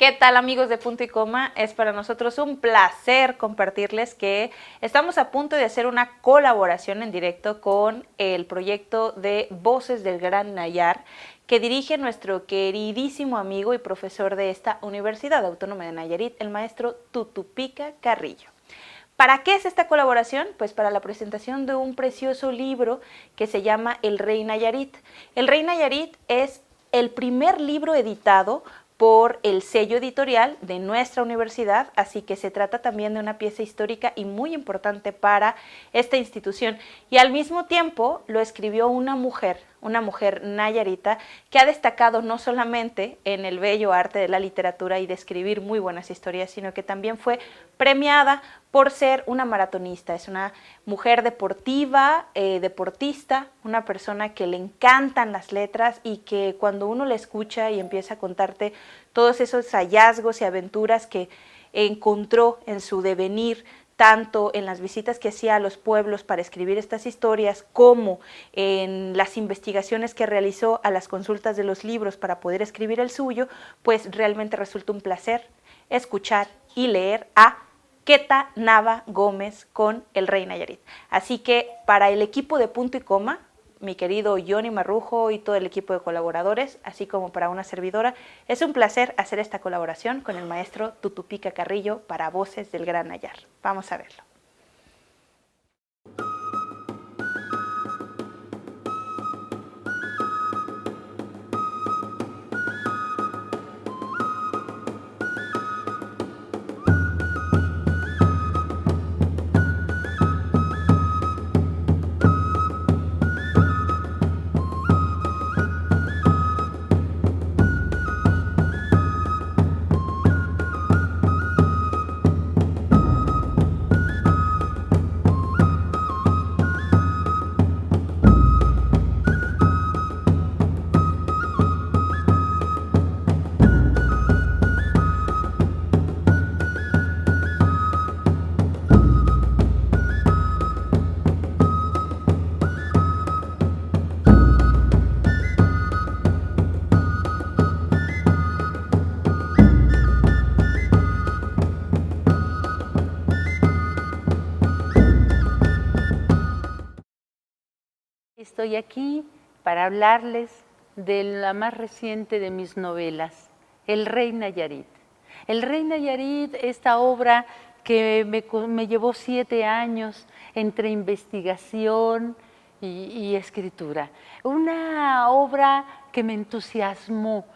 ¿Qué tal, amigos de Punto y Coma? Es para nosotros un placer compartirles que estamos a punto de hacer una colaboración en directo con el proyecto de Voces del Gran Nayar, que dirige nuestro queridísimo amigo y profesor de esta Universidad Autónoma de Nayarit, el maestro Tutupica Carrillo. ¿Para qué es esta colaboración? Pues para la presentación de un precioso libro que se llama El Rey Nayarit. El Rey Nayarit es el primer libro editado por el sello editorial de nuestra universidad, así que se trata también de una pieza histórica y muy importante para esta institución. Y al mismo tiempo lo escribió una mujer nayarita, que ha destacado no solamente en el bello arte de la literatura y de escribir muy buenas historias, sino que también fue premiada por ser una maratonista. Es una mujer deportiva, deportista, una persona que le encantan las letras y que cuando uno la escucha y empieza a contarte todos esos hallazgos y aventuras que encontró en su devenir, tanto en las visitas que hacía a los pueblos para escribir estas historias, como en las investigaciones que realizó a las consultas de los libros para poder escribir el suyo, pues realmente resulta un placer escuchar y leer a Queta Nava Gómez con El Rey Nayarit. Así que para el equipo de Punto y Coma, mi querido Johnny Marrujo y todo el equipo de colaboradores, así como para una servidora, es un placer hacer esta colaboración con el maestro Tutupica Carrillo para Voces del Gran Nayar. Vamos a verlo. Estoy aquí para hablarles de la más reciente de mis novelas, El Rey Nayarit. El Rey Nayarit, esta obra que me llevó 7 años entre investigación y escritura. Una obra que me entusiasmó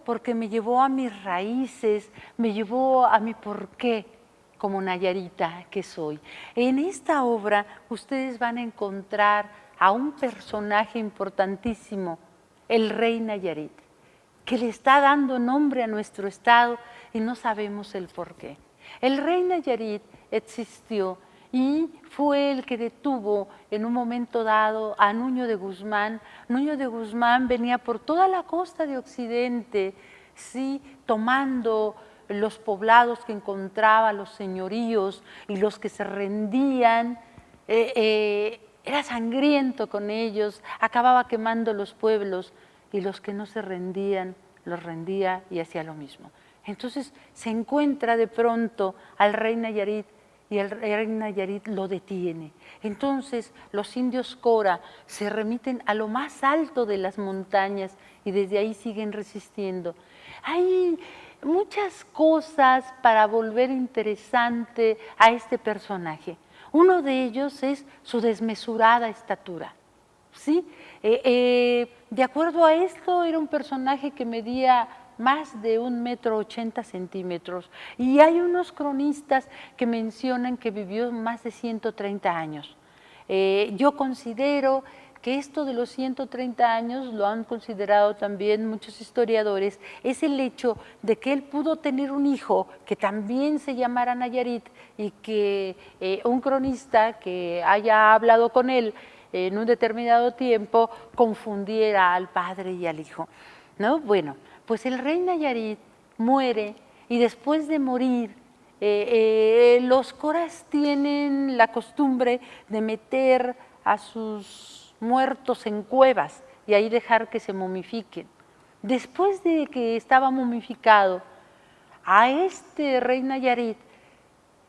porque me llevó a mis raíces, me llevó a mi porqué como nayarita que soy. En esta obra ustedes van a encontrar a un personaje importantísimo, el Rey Nayarit, que le está dando nombre a nuestro estado y no sabemos el porqué. El Rey Nayarit existió y fue el que detuvo en un momento dado a Nuño de Guzmán. Nuño de Guzmán venía por toda la costa de Occidente, ¿sí?, tomando los poblados que encontraba, los señoríos, y los que se rendían, era sangriento con ellos, acababa quemando los pueblos, y los que no se rendían, los rendía y hacía lo mismo. Entonces se encuentra de pronto al Rey Nayarit, y el Rey Nayarit lo detiene. Entonces los indios Cora se remiten a lo más alto de las montañas y desde ahí siguen resistiendo. Hay muchas cosas para volver interesante a este personaje. Uno de ellos es su desmesurada estatura, ¿sí? De acuerdo a esto, era un personaje que medía más de 1,80 m, y hay unos cronistas que mencionan que vivió más de 130 años. Yo considero que esto de los 130 años, lo han considerado también muchos historiadores, es el hecho de que él pudo tener un hijo que también se llamara Nayarit, y que un cronista que haya hablado con él en un determinado tiempo confundiera al padre y al hijo, ¿no? Bueno, pues el Rey Nayarit muere, y después de morir, los coras tienen la costumbre de meter a sus muertos en cuevas y ahí dejar que se momifiquen. Después de que estaba momificado, a este rey Nayarit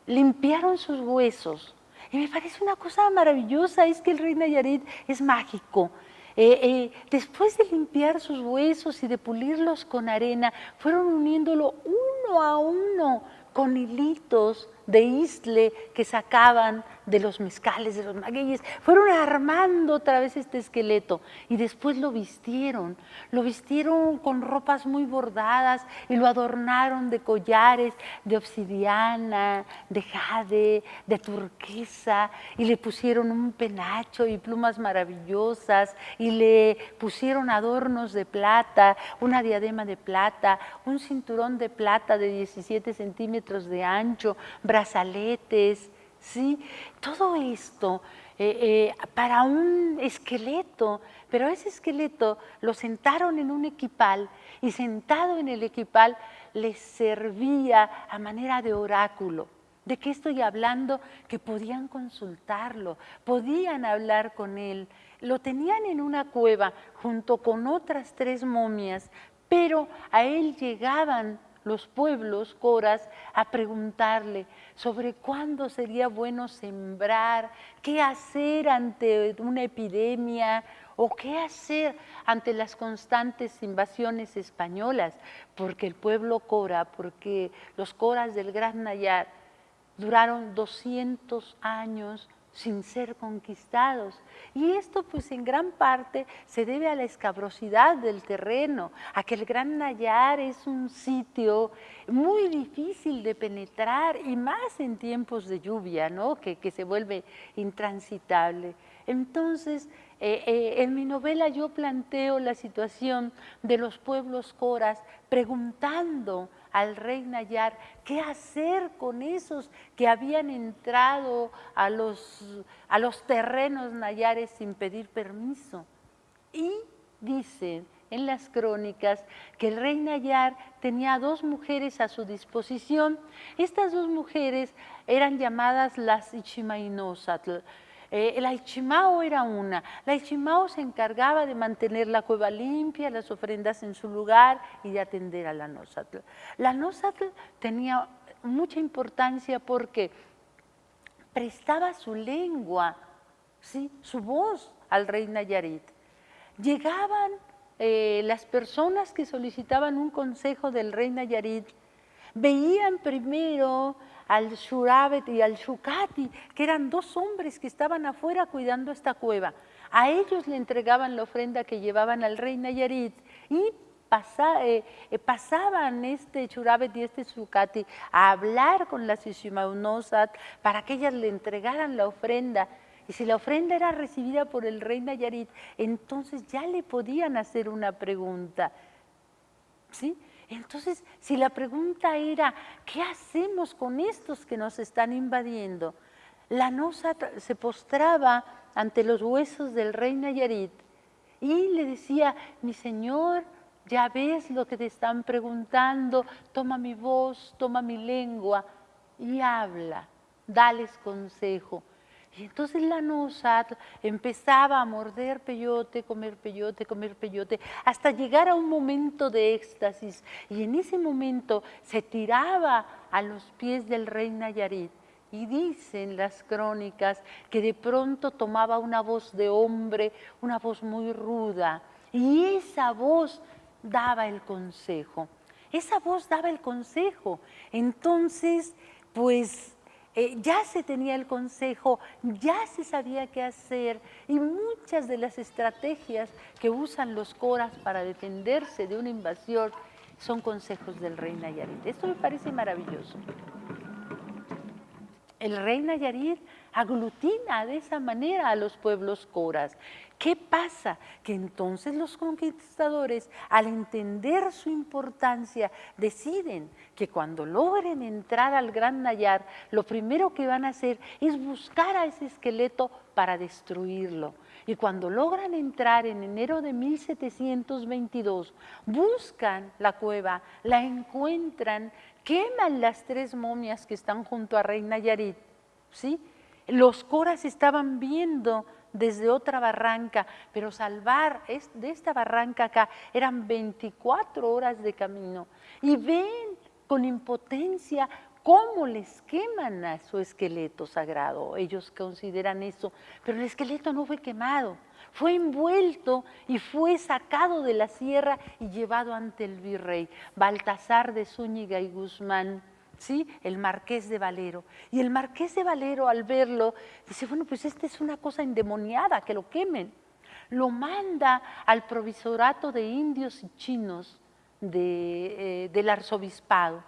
limpiaron sus huesos. Y me parece una cosa maravillosa, es que el rey Nayarit es mágico. Después de limpiar sus huesos y de pulirlos con arena, fueron uniéndolo uno a uno con hilitos de isle que sacaban de los mezcales, de los magueyes. Fueron armando otra vez este esqueleto y después lo vistieron con ropas muy bordadas y lo adornaron de collares de obsidiana, de jade, de turquesa, y le pusieron un penacho y plumas maravillosas y le pusieron adornos de plata, una diadema de plata, un cinturón de plata de 17 centímetros de ancho, brazaletes, ¿sí? Todo esto para un esqueleto, pero ese esqueleto lo sentaron en un equipal y sentado en el equipal les servía a manera de oráculo. ¿De qué estoy hablando? Que podían consultarlo, podían hablar con él. Lo tenían en una cueva junto con otras 3 momias, pero a él llegaban los pueblos, coras, a preguntarle sobre cuándo sería bueno sembrar, qué hacer ante una epidemia o qué hacer ante las constantes invasiones españolas, porque el pueblo cora, porque los coras del Gran Nayar duraron 200 años sin ser conquistados. Y esto pues en gran parte se debe a la escabrosidad del terreno, a que el Gran Nayar es un sitio muy difícil de penetrar y más en tiempos de lluvia, ¿no? que se vuelve intransitable. Entonces, en mi novela yo planteo la situación de los pueblos coras preguntando al rey Nayar qué hacer con esos que habían entrado a los terrenos nayares sin pedir permiso. Y dicen en las crónicas que el rey Nayar tenía 2 mujeres a su disposición. Estas 2 mujeres eran llamadas las Ichimainózatl. La Ichimao era una. La Ichimao se encargaba de mantener la cueva limpia, las ofrendas en su lugar y de atender a la Nózatl. La Nózatl tenía mucha importancia porque prestaba su lengua, ¿sí? Su voz al rey Nayarit. Llegaban las personas que solicitaban un consejo del rey Nayarit, veían primero al Shurabet y al Shukati, que eran 2 hombres que estaban afuera cuidando esta cueva. A ellos le entregaban la ofrenda que llevaban al rey Nayarit y pasaban este Shurabet y este Shukati a hablar con las Ichimaunózatl para que ellas le entregaran la ofrenda. Y si la ofrenda era recibida por el rey Nayarit, entonces ya le podían hacer una pregunta, ¿sí? Entonces, si la pregunta era, ¿qué hacemos con estos que nos están invadiendo? La Nózatl se postraba ante los huesos del rey Nayarit y le decía, mi señor, ya ves lo que te están preguntando, toma mi voz, toma mi lengua y habla, dales consejo. Y entonces la Nózatl empezaba a morder peyote, comer peyote, hasta llegar a un momento de éxtasis. Y en ese momento se tiraba a los pies del rey Nayarit. Y dicen las crónicas que de pronto tomaba una voz de hombre, una voz muy ruda. Y esa voz daba el consejo. Esa voz daba el consejo. Entonces, pues ya se tenía el consejo, ya se sabía qué hacer y muchas de las estrategias que usan los coras para defenderse de una invasión son consejos del rey Nayarit. Esto me parece maravilloso. El rey Nayarit aglutina de esa manera a los pueblos coras. ¿Qué pasa? Que entonces los conquistadores, al entender su importancia, deciden que cuando logren entrar al Gran Nayar, lo primero que van a hacer es buscar a ese esqueleto para destruirlo. Y cuando logran entrar en enero de 1722, buscan la cueva, la encuentran, queman las 3 momias que están junto a rey Nayarit, ¿sí? Los coras estaban viendo desde otra barranca, pero salvar de esta barranca acá eran 24 horas de camino. Y ven con impotencia cómo les queman a su esqueleto sagrado. Ellos consideran eso, pero el esqueleto no fue quemado, fue envuelto y fue sacado de la sierra y llevado ante el virrey Baltasar de Zúñiga y Guzmán, ¿sí? El marqués de Valero. Y el marqués de Valero, al verlo, dice, bueno, pues esta es una cosa endemoniada, que lo quemen. Lo manda al provisorato de indios y chinos del arzobispado.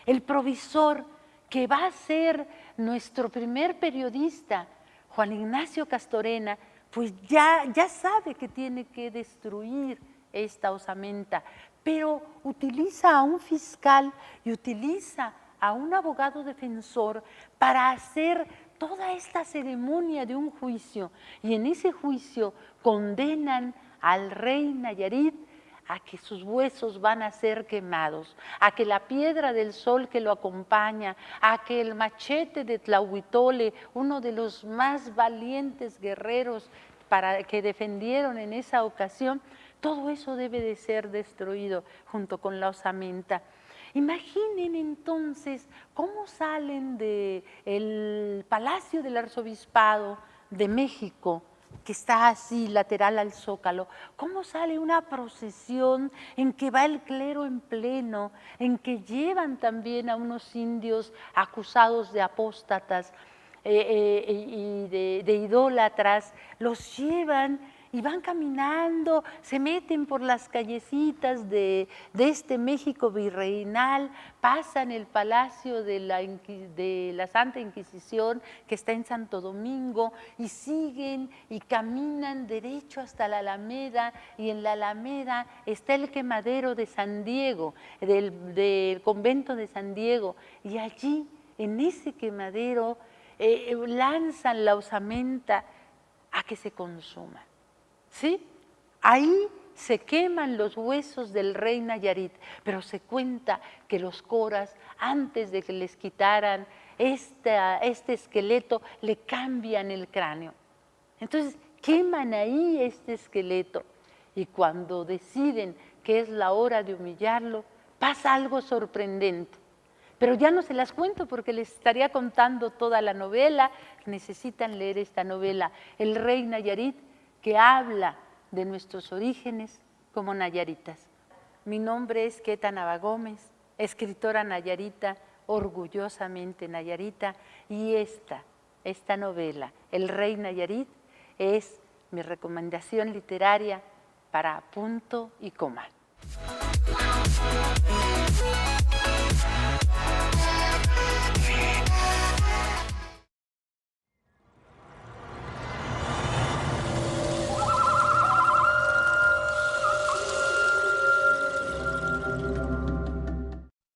El provisor, que va a ser nuestro primer periodista, Juan Ignacio Castorena, pues ya sabe que tiene que destruir esta osamenta, pero utiliza a un fiscal y utiliza a un abogado defensor para hacer toda esta ceremonia de un juicio. Y en ese juicio condenan al rey Nayarit a que sus huesos van a ser quemados, a que la piedra del sol que lo acompaña, a que el machete de Tlahuitole, uno de los más valientes guerreros que defendieron en esa ocasión, todo eso debe de ser destruido junto con la osamenta. Imaginen entonces cómo salen del Palacio del Arzobispado de México, que está así lateral al Zócalo, cómo sale una procesión en que va el clero en pleno, en que llevan también a unos indios acusados de apóstatas y de idólatras, los llevan y van caminando, se meten por las callecitas de este México virreinal, pasan el Palacio de la Santa Inquisición, que está en Santo Domingo, y siguen y caminan derecho hasta la Alameda, y en la Alameda está el quemadero de San Diego, del convento de San Diego, y allí, en ese quemadero, lanzan la osamenta a que se consuma. ¿Sí? Ahí se queman los huesos del rey Nayarit, pero se cuenta que los coras, antes de que les quitaran este esqueleto, le cambian el cráneo. Entonces queman ahí este esqueleto y cuando deciden que es la hora de humillarlo, pasa algo sorprendente. Pero ya no se las cuento porque les estaría contando toda la novela. Necesitan leer esta novela, El Rey Nayarit, que habla de nuestros orígenes como nayaritas. Mi nombre es Queta Navagómez, escritora nayarita, orgullosamente nayarita, y esta novela, El Rey Nayarit, es mi recomendación literaria para punto y coma.